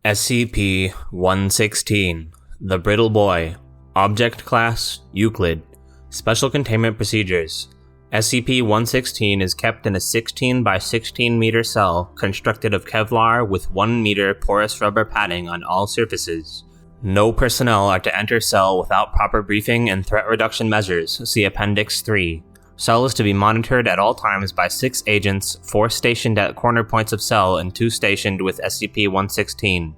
SCP-116, the Brittle Boy. Object Class, Euclid. Special Containment Procedures. SCP-116 is kept in a 16 by 16 meter cell constructed of Kevlar with 1 meter porous rubber padding on all surfaces. No personnel are to enter cell without proper briefing and threat reduction measures, see Appendix 3. Cell is to be monitored at all times by 6 agents, 4 stationed at corner points of cell and 2 stationed with SCP-116.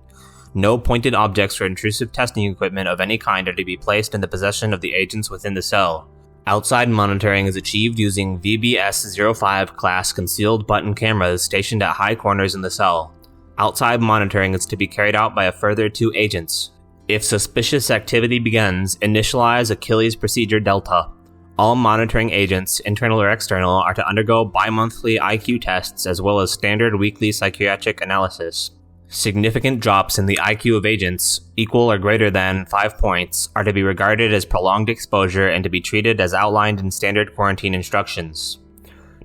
No pointed objects or intrusive testing equipment of any kind are to be placed in the possession of the agents within the cell. Outside monitoring is achieved using VBS-05 class concealed button cameras stationed at high corners in the cell. Outside monitoring is to be carried out by a further 2 agents. If suspicious activity begins, initialize Achilles Procedure Delta. All monitoring agents, internal or external, are to undergo bi-monthly IQ tests as well as standard weekly psychiatric analysis. Significant drops in the IQ of agents, equal or greater than 5 points, are to be regarded as prolonged exposure and to be treated as outlined in standard quarantine instructions.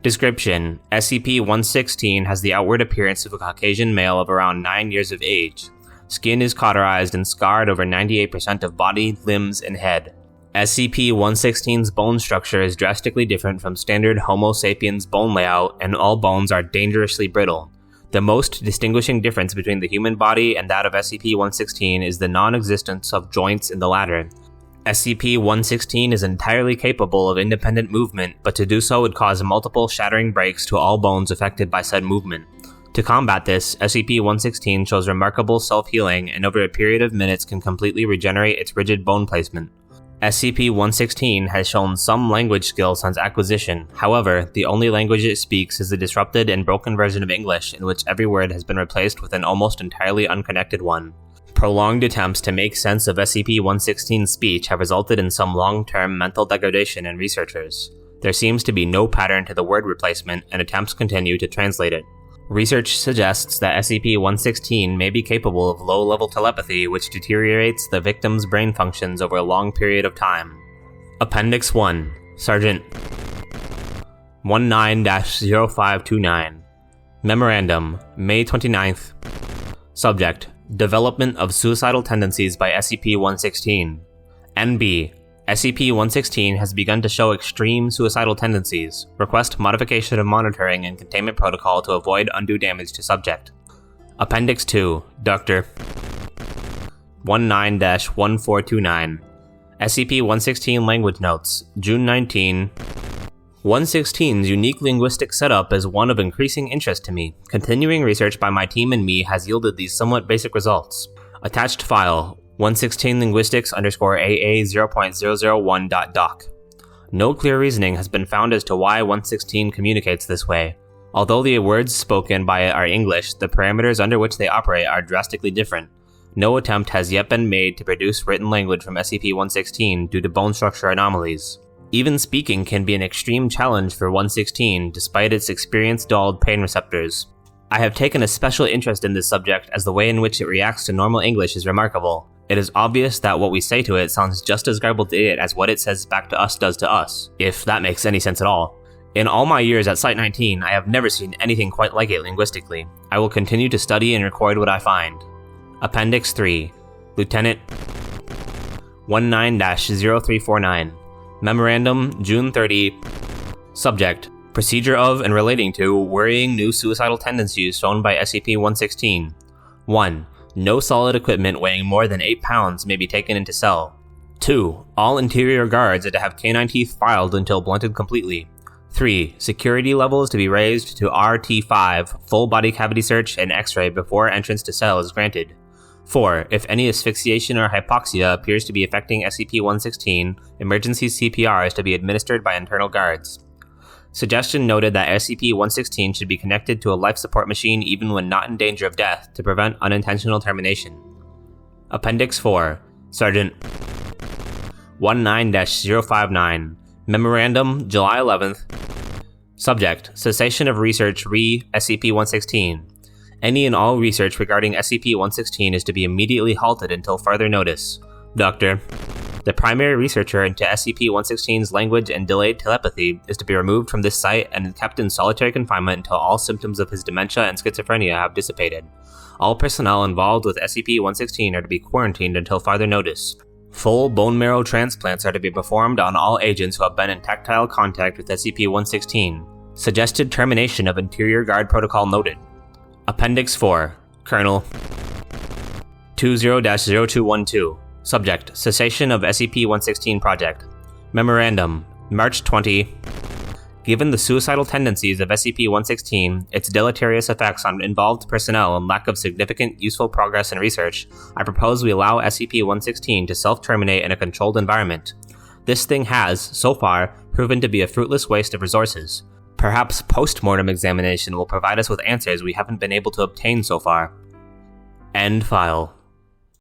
Description: SCP-116 has the outward appearance of a Caucasian male of around 9 years of age. Skin is cauterized and scarred over 98% of body, limbs, and head. SCP-116's bone structure is drastically different from standard Homo sapiens bone layout, and all bones are dangerously brittle. The most distinguishing difference between the human body and that of SCP-116 is the non-existence of joints in the latter. SCP-116 is entirely capable of independent movement, but to do so would cause multiple shattering breaks to all bones affected by said movement. To combat this, SCP-116 shows remarkable self-healing and over a period of minutes can completely regenerate its rigid bone placement. SCP-116 has shown some language skill since acquisition. However, the only language it speaks is a disrupted and broken version of English in which every word has been replaced with an almost entirely unconnected one. Prolonged attempts to make sense of SCP-116's speech have resulted in some long-term mental degradation in researchers. There seems to be no pattern to the word replacement, and attempts continue to translate it. Research suggests that SCP-116 may be capable of low-level telepathy, which deteriorates the victim's brain functions over a long period of time. Appendix 1. Sergeant 19-0529. Memorandum, May 29th. Subject: Development of suicidal tendencies by SCP-116. NB: SCP-116 has begun to show extreme suicidal tendencies. Request modification of monitoring and containment protocol to avoid undue damage to subject. Appendix 2. Dr. 19-1429. SCP-116 Language Notes, June 19. 116's unique linguistic setup is one of increasing interest to me. Continuing research by my team and me has yielded these somewhat basic results. Attached file: 116 linguistics _AA 0.001.doc. No clear reasoning has been found as to why 116 communicates this way. Although the words spoken by it are English, the parameters under which they operate are drastically different. No attempt has yet been made to produce written language from SCP-116 due to bone structure anomalies. Even speaking can be an extreme challenge for 116 despite its experience-dulled pain receptors. I have taken a special interest in this subject as the way in which it reacts to normal English is remarkable. It is obvious that what we say to it sounds just as garbled to it as what it says back to us does to us, if that makes any sense at all. In all my years at Site-19, I have never seen anything quite like it linguistically. I will continue to study and record what I find. Appendix 3. Lieutenant 19-0349. Memorandum, June 30. Subject: Procedure of and relating to worrying new suicidal tendencies shown by SCP-116. 1. No solid equipment weighing more than 8 pounds may be taken into cell. 2. All interior guards are to have canine teeth filed until blunted completely. 3. Security levels to be raised to RT5, full body cavity search and X-ray before entrance to cell is granted. 4. If any asphyxiation or hypoxia appears to be affecting SCP-116, emergency CPR is to be administered by internal guards. Suggestion noted that SCP-116 should be connected to a life support machine even when not in danger of death to prevent unintentional termination. Appendix 4. Sergeant 19-059. Memorandum, July 11th. Subject: Cessation of research re SCP-116. Any and all research regarding SCP-116 is to be immediately halted until further notice. Dr. The primary researcher into SCP-116's language and delayed telepathy is to be removed from this site and kept in solitary confinement until all symptoms of his dementia and schizophrenia have dissipated. All personnel involved with SCP-116 are to be quarantined until further notice. Full bone marrow transplants are to be performed on all agents who have been in tactile contact with SCP-116. Suggested termination of Interior Guard Protocol noted. Appendix 4. Colonel 20-0212. Subject: Cessation of SCP-116 Project. Memorandum: March 20. Given the suicidal tendencies of SCP-116, its deleterious effects on involved personnel, and lack of significant useful progress in research, I propose we allow SCP-116 to self-terminate in a controlled environment. This thing has, so far, proven to be a fruitless waste of resources. Perhaps post-mortem examination will provide us with answers we haven't been able to obtain so far. End file.